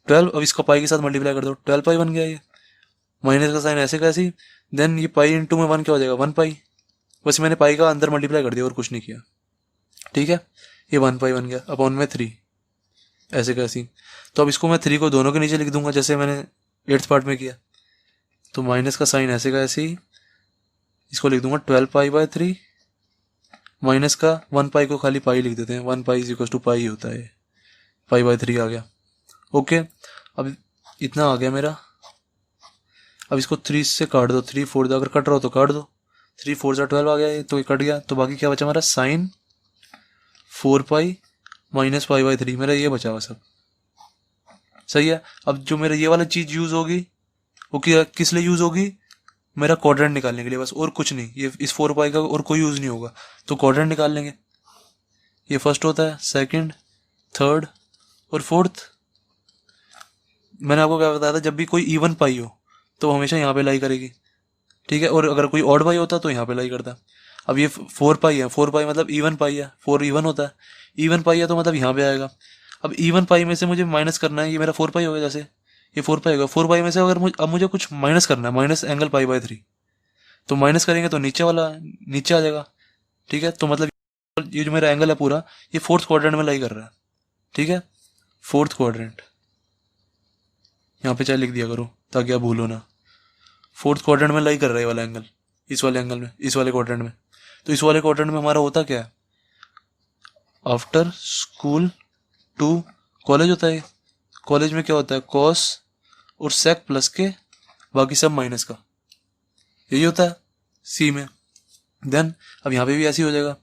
12, अब इसको पाई के साथ मल्टीप्लाई कर दो, 12 पाई बन गया ये, माइनस का साइन ऐसे कैसे। देन ये पाई इंटू में 1 क्या हो जाएगा 1 पाई, बस मैंने पाई का अंदर मल्टीप्लाई कर दिया और कुछ नहीं किया। ठीक है, ये 1 पाई बन गया, अपॉन में 3, ऐसे कैसी। तो अब इसको मैं 3 को दोनों के नीचे लिख दूंगा जैसे मैंने 8th पार्ट में किया। तो माइनस का साइन ऐसे का ऐसे ही, इसको लिख दूंगा 12 पाई/3, माइनस का 1 पाई को खाली पाई लिख देते हैं, 1 पाई = पाई होता है, पाई/3 आ गया। ओके, अब इतना आ गया मेरा। अब इसको 3 से काट दो, 3 4 अगर कट रहा हो तो काट दो, 3 4 12 आ गया ये, तो ये कट गया। तो बाकी क्या बचा हमारा, साइन 4 पाई - पाई/3, मेरा ये बचा हुआ सब। सही है। अब जो मेरा ये वाला चीज यूज होगी वो किस लिए यूज होगी, मेरा क्वाड्रेंट निकालने के लिए बस, और कुछ नहीं, ये इस 4 पाई का और कोई यूज़ नहीं होगा, तो क्वाड्रेंट निकाल लेंगे। ये फर्स्ट होता है, सेकंड, थर्ड और फोर्थ। मैंने आपको क्या बताया था, जब भी कोई इवन पाई हो तो वो हमेशा यहाँ पे लाई करेगी, ठीक है, और अगर कोई ऑड पाई होता तो यहाँ पे लाई करता। अब ये 4 पाई है, 4 पाई मतलब इवन पाई है, 4 इवन होता है, इवन पाई है तो मतलब यहाँ पे आएगा। अब इवन पाई में से मुझे माइनस करना है, ये मेरा 4 पाई हो गया, जैसे ये 4 पाई होगा, 4 पाई में से अगर अब मुझे कुछ माइनस करना है, माइनस एंगल पाई बाय 3, तो माइनस करेंगे तो नीचे वाला नीचे आ जाएगा, ठीक है। तो मतलब ये जो मेरा एंगल है पूरा, ये फोर्थ क्वाड्रेंट में लाई कर रहा है, ठीक है, फोर्थ क्वाड्रेंट, यहाँ पे चाहे लिख दिया करो ताकि आप भूलो ना। फोर्थ क्वाड्रेंट में लाई कर रहा है ये वाला एंगल, इस वाले एंगल में, इस वाले क्वाड्रेंट में। तो इस वाले क्वाड्रेंट में हमारा होता क्या है, आफ्टर स्कूल टू कॉलेज होता है। कॉलेज में क्या होता है, कॉस और सेक प्लस के बाकी सब माइनस का, यही होता है सी में। देन अब यहाँ पे भी ऐसे ही हो जाएगा।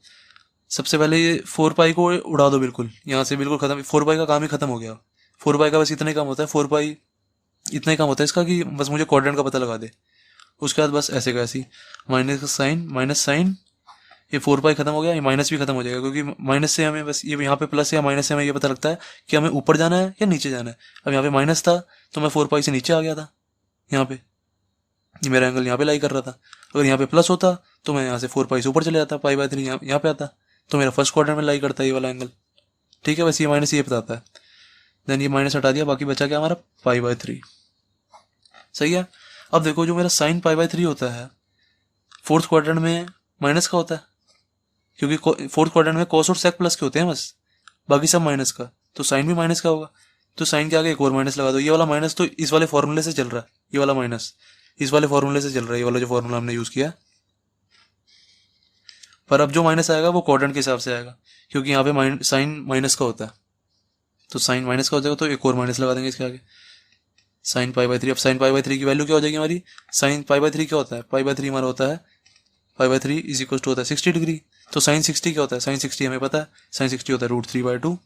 सबसे पहले ये 4 पाई को उड़ा दो बिल्कुल, यहाँ से बिल्कुल खत्म, 4 पाई का काम ही खत्म हो गया। 4 पाई का बस इतना ही काम होता है, 4 पाई इतना ही काम होता है इसका कि बस मुझे क्वाड्रेंट का पता लगा दे। उसके बाद बस ऐसे का ऐसी माइनस का साइन, माइनस साइन, ये 4 पाई खत्म हो गया, ये माइनस भी खत्म हो जाएगा, क्योंकि माइनस से हमें बस ये यहाँ पे प्लस या माइनस से हमें ये पता लगता है कि हमें ऊपर जाना है या नीचे जाना है। अब यहाँ पे माइनस था तो मैं 4 पाई से नीचे आ गया था, यहाँ पे ये मेरा एंगल यहाँ पे लाई कर रहा था। अगर यहाँ पे प्लस होता तो मैं यहाँ से 4 पाई से ऊपर चले जाता, पाई बाय 3 यहाँ पे आता, तो मेरा फर्स्ट क्वाड्रेंट में लाई करता है ये वाला एंगल, ठीक है। बस ये माइनस ये बताता है। देन ये माइनस हटा दिया, बाकी बचा क्या हमारा, पाई बाय 3, सही है। अब देखो जो मेरा साइन पाई बाय 3 होता है, फोर्थ क्वाड्रेंट में माइनस का होता है, क्योंकि फोर्थ क्वाड्रेंट में कॉस और सेक प्लस के होते हैं बस, बाकी सब माइनस का, तो साइन भी माइनस का होगा। तो साइन के आगे एक और माइनस लगा दो, ये वाला माइनस तो इस वाले फॉर्मूले से चल रहा है, ये वाला माइनस इस वाले फॉर्मूले से चल रहा है, ये वाला जो फॉर्मूला हमने यूज किया। पर अब जो माइनस आएगा वो क्वाड्रेंट के हिसाब से आएगा, क्योंकि यहाँ पे साइन माइनस का होता है, तो साइन माइनस का हो जाएगा, तो एक और माइनस लगा देंगे इसके आगे, साइन पाई बाय 3। अब साइन पाई बाय 3 की वैल्यू क्या हो जाएगी हमारी, साइन पाई बाय 3 क्या होता है, पाई बाय 3 हमारा होता है, pi by 3 is equal to होता है 60 डिग्री। तो साइन 60 क्या होता है, साइन 60 हमें पता है, साइन 60 होता है √3/2,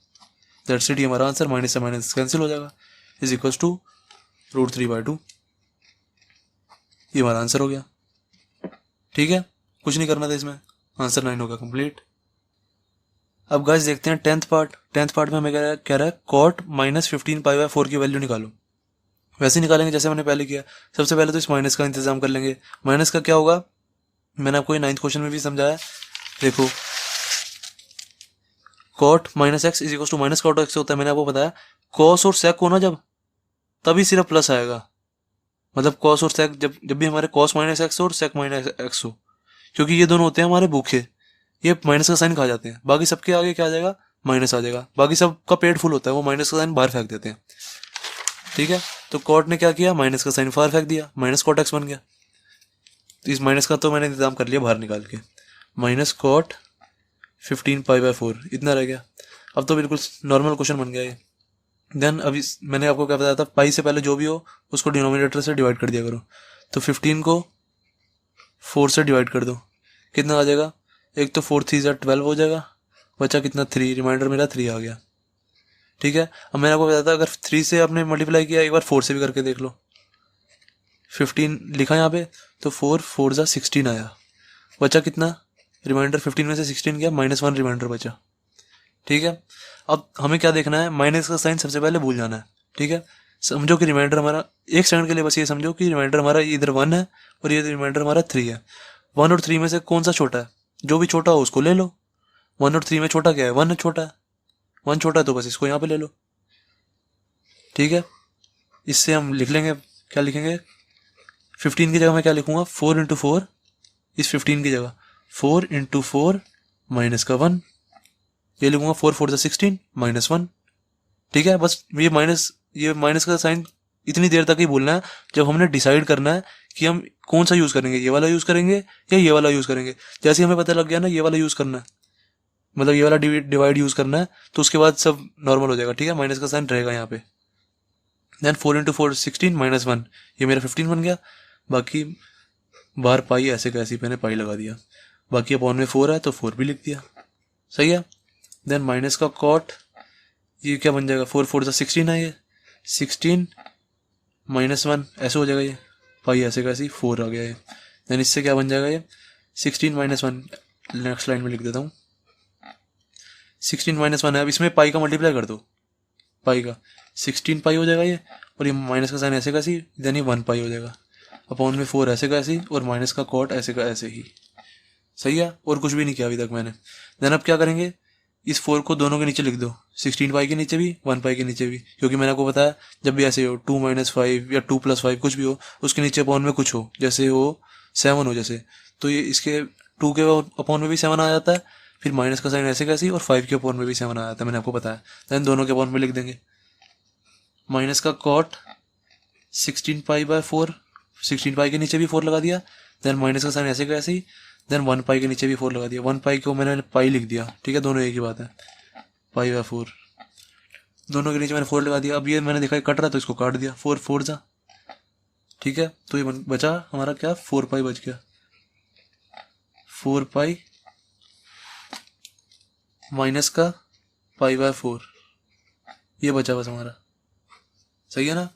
दैट्स इट, हमारा आंसर। माइनस से माइनस कैंसिल हो जाएगा, इज इक्वल टू √3/2, ये हमारा आंसर हो गया, ठीक है। कुछ नहीं करना था इसमें, आंसर 9 होगा कंप्लीट। अब गाइस देखते हैं 10th पार्ट। 10th पार्ट में हमें कह रहा है कॉट माइनस 15 पाई बाय 4 की वैल्यू निकालो। वैसे निकालेंगे जैसे मैंने पहले किया। सबसे पहले तो इस माइनस का इंतजाम कर लेंगे। माइनस का क्या होगा, मैंने आपको ये 9th क्वेश्चन में भी समझाया। देखो cot minus x is equal to minus cot x होता है, मैंने आपको बताया। कॉस और सेक को ना जब, तभी सिर्फ प्लस आएगा, मतलब कॉस और सेक जब भी हमारे कॉस माइनस एक्स और सेक माइनस एक्स हो, क्योंकि ये दोनों होते हैं हमारे भूखे, ये माइनस का साइन खा जाते हैं। बाकी सबके आगे क्या आ जाएगा, माइनस आ जाएगा। बाकी सबका पेट फुल होता है, वो माइनस का साइन बाहर फेंक देते हैं, ठीक है। तो कॉट ने क्या किया, माइनस का साइन बाहर फेंक दिया, माइनस कॉट एक्स बन गया। तो इस माइनस का तो मैंने इंतजाम कर लिया बाहर निकाल के, माइनस कॉट 15 पाई बाय 4 इतना रह गया। अब तो बिल्कुल नॉर्मल क्वेश्चन बन गया ये। देन अभी मैंने आपको क्या बताया था, पाई से पहले जो भी हो उसको डिनोमिनेटर से डिवाइड कर दिया करो। तो 15 को 4 से डिवाइड कर दो, कितना आ जाएगा, एक तो 4 3 12 हो जाएगा, बचा कितना 3, रिमाइंडर मेरा 3 आ गया, ठीक है। अब मैंने आपको बताया था अगर 3 से आपने मल्टीप्लाई किया, एक बार 4 से भी करके देख लो। 15 लिखा यहाँ पे, तो 4 4 जा 16 आया, बचा कितना, रिमाइंडर 15 में से 16 गया, -1 रिमाइंडर बचा, ठीक है। अब हमें क्या देखना है, माइनस का साइन सबसे पहले भूल जाना है, ठीक है। समझो कि रिमाइंडर हमारा, एक सेकंड के लिए बस ये समझो कि रिमाइंडर हमारा इधर 1 है और ये रिमाइंडर हमारा 3 है। 1 और 3 में से कौन सा छोटा है, जो भी छोटा हो उसको ले लो। 1 और 3 में छोटा क्या है, 1 छोटा है, 1 छोटा है तो बस इसको यहाँ पे ले लो, ठीक है। इससे हम लिख लेंगे, क्या लिखेंगे, 15 की जगह मैं क्या लिखूंगा, 4 इंटू 4, इस 15 की जगह 4 इंटू 4 माइनस का 1, ये लिखूंगा 4 4 जा 16 -1, ठीक है। बस ये माइनस का साइन इतनी देर तक ही बोलना है जब हमने डिसाइड करना है कि हम कौन सा यूज करेंगे, ये वाला यूज करेंगे या ये वाला यूज करेंगे। जैसे हमें पता लग गया ना ये वाला यूज करना है, मतलब ये वाला डिवाइड यूज करना है, तो उसके बाद सब नॉर्मल हो जाएगा, ठीक है। माइनस का साइन रहेगा यहाँ पे। देन 4 इंटू 4 16 -1, ये मेरा 15 बन गया। बाकी बाहर पाई ऐसे कैसे मैंने पाई लगा दिया, बाकी अपॉन में 4 है तो 4 भी लिख दिया, सही है। देन माइनस का कॉट, ये क्या बन जाएगा, 4 4 जा 16 है, ये 16 -1 ऐसे हो जाएगा ये, पाई ऐसे का ऐसे 4 आ गया है। देन इससे क्या बन जाएगा ये 16 माइनस 1, नेक्स्ट लाइन में लिख देता हूँ 16 माइनस 1 है। अब इसमें पाई का मल्टीप्लाई कर दो, पाई का 16 पाई हो जाएगा ये, और ये माइनस का साइन ऐसे का ऐसे, देन ये 1 पाई हो जाएगा अपॉन में 4 ऐसे का ऐसे, और माइनस का कॉट ऐसे का ऐसे ही। सही है, और कुछ भी नहीं किया अभी तक मैंने। देन अब क्या करेंगे, इस 4 को दोनों के नीचे लिख दो, 16 पाई के नीचे भी 1 पाई के नीचे भी, क्योंकि मैंने आपको बताया जब भी ऐसे हो 2 माइनस 5 या 2 प्लस 5 कुछ भी हो, उसके नीचे अपॉन में कुछ हो, जैसे हो 7 हो जैसे, तो ये इसके 2 के अपॉन में भी 7 आ जाता है, फिर माइनस का साइन ऐसे कैसी, और 5 के अपॉन में भी 7 आ जाता है, मैंने आपको बताया। देन दोनों के अपॉन में लिख देंगे माइनस का कॉट 16 पाई बाय 4, 16 पाई के नीचे भी 4 लगा दिया, देन माइनस का साइन ऐसे का ऐसे ही, देन 1 पाई के नीचे भी 4 लगा दिया, 1 पाई को मैंने पाई लिख दिया, ठीक है, दोनों एक ही बात है, पाई बाय 4, दोनों के नीचे मैंने 4 लगा दिया। अब ये मैंने देखा कट रहा तो इसको काट दिया, 4 4 जा, ठीक है, तो ये बचा हमारा क्या, 4 पाई बच गया, 4 पाई माइनस का पाई बाय 4, ये बचा बस हमारा। सही है ना।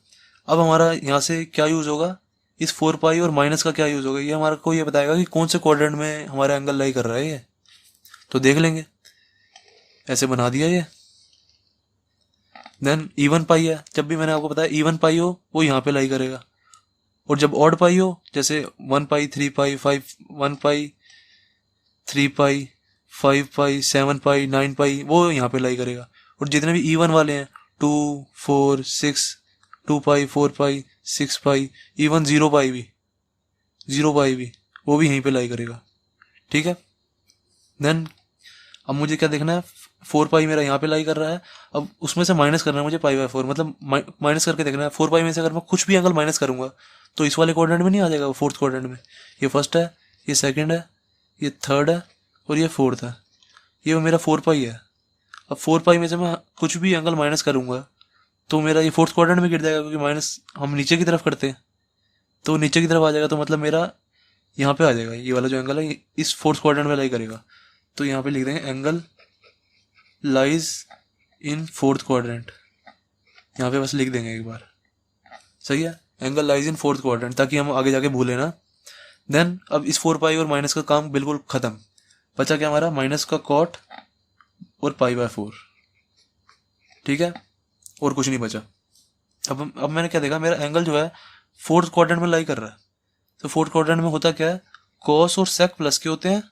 अब हमारा यहाँ से क्या यूज होगा, इस 4 पाई और माइनस का क्या यूज होगा, ये हमारा को ये बताएगा कि कौन से क्वाड्रेंट में हमारा एंगल लाई कर रहा है ये, तो देख लेंगे। ऐसे बना दिया ये। देन इवन पाई है, जब भी मैंने आपको बताया इवन पाई हो वो यहाँ पे लाई करेगा, और जब ऑड पाई हो जैसे 1 पाई 3 पाई 5 1 पाई 3 पाई 5 पाई 7 पाई 9 पाई वो यहाँ पे लाई करेगा, और जितने भी इवन वाले हैं 2 4 6 2 पाई 4 पाई 6 पाई, इवन 0 पाई भी वो भी यहीं पे लाई करेगा, ठीक है। देन अब मुझे क्या देखना है, 4 पाई मेरा यहाँ पे लाई कर रहा है, अब उसमें से माइनस करना है मुझे पाई बाय 4, मतलब माइनस करके देखना है 4 पाई में से अगर मैं कुछ भी एंगल माइनस करूंगा तो इस वाले क्वाड्रेंट में नहीं आ जाएगा, फोर्थ क्वाड्रेंट में। ये फर्स्ट है, ये सेकंड है, ये थर्ड है, और ये फोर्थ है, ये मेरा 4 पाई है। अब 4 पाई में से मैं कुछ भी एंगल माइनस करूंगा तो मेरा ये फोर्थ क्वाड्रेंट में गिर जाएगा, क्योंकि माइनस हम नीचे की तरफ करते हैं तो नीचे की तरफ आ जाएगा, तो मतलब मेरा यहाँ पे आ जाएगा, ये वाला जो एंगल है इस फोर्थ क्वाड्रेंट में लाई करेगा, तो यहाँ पे लिख देंगे angle lies in fourth quadrant, यहाँ पे बस लिख देंगे एक बार। सही है, angle lies in fourth quadrant, ताकि हम आगे जाके भूले ना। देन अब इस 4 पाई और माइनस का काम बिल्कुल खत्म, बचा क्या हमारा, माइनस का कॉट और पाई बाय 4, ठीक है, और कुछ नहीं बचा। अब मैंने क्या देखा, मेरा एंगल जो है फोर्थ क्वाड्रेंट में लाई कर रहा है, तो फोर्थ क्वाड्रेंट में होता क्या है, कॉस और सेक प्लस के होते हैं,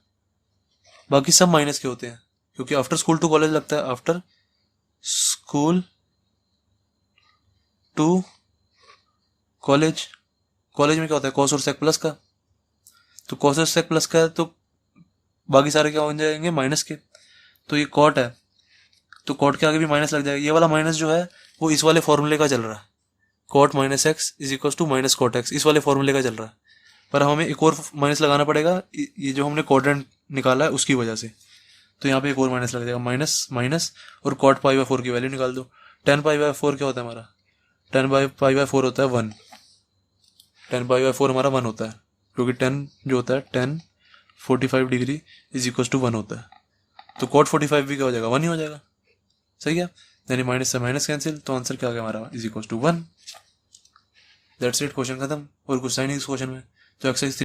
बाकी सब माइनस के होते हैं, क्योंकि आफ्टर स्कूल टू कॉलेज लगता है, after school to college, college में क्या होता है, कॉस और सेक प्लस का, तो कॉस और सेक प्लस का है तो बाकी सारे क्या हो जाएंगे, माइनस के। तो ये कॉट है तो कॉट के आगे भी माइनस लग जाएगा, ये वाला माइनस जो है वो इस वाले फॉर्मूले का चल रहा है, cot minus x is equal to minus cot x, इस वाले फॉर्मूले का चल रहा है, पर हमें एक और माइनस लगाना पड़ेगा, ये जो हमने क्वाड्रेंट निकाला है उसकी वजह से, तो यहाँ पे एक और माइनस लग जाएगा, माइनस माइनस, और कॉट पाई बाय 4 की वैल्यू निकाल दो। 10 पाई बाय 4 क्या होता है हमारा, 10 पाई बाय 4 होता है 1, 10 पाई बाय 4 हमारा 1 होता है, क्योंकि 10 जो होता है 10 45 डिग्री इज इक्वल टू 1 होता है, तो कॉट 45 भी क्या हो जाएगा, 1 ही हो जाएगा। सही है, यानी माइनस से माइनस कैंसिल, तो आंसर क्या आ गया हमारा, is equal to 1। That's it, question खत्म, और कुछ नहीं इस क्वेश्चन में। तो एक्सरसाइज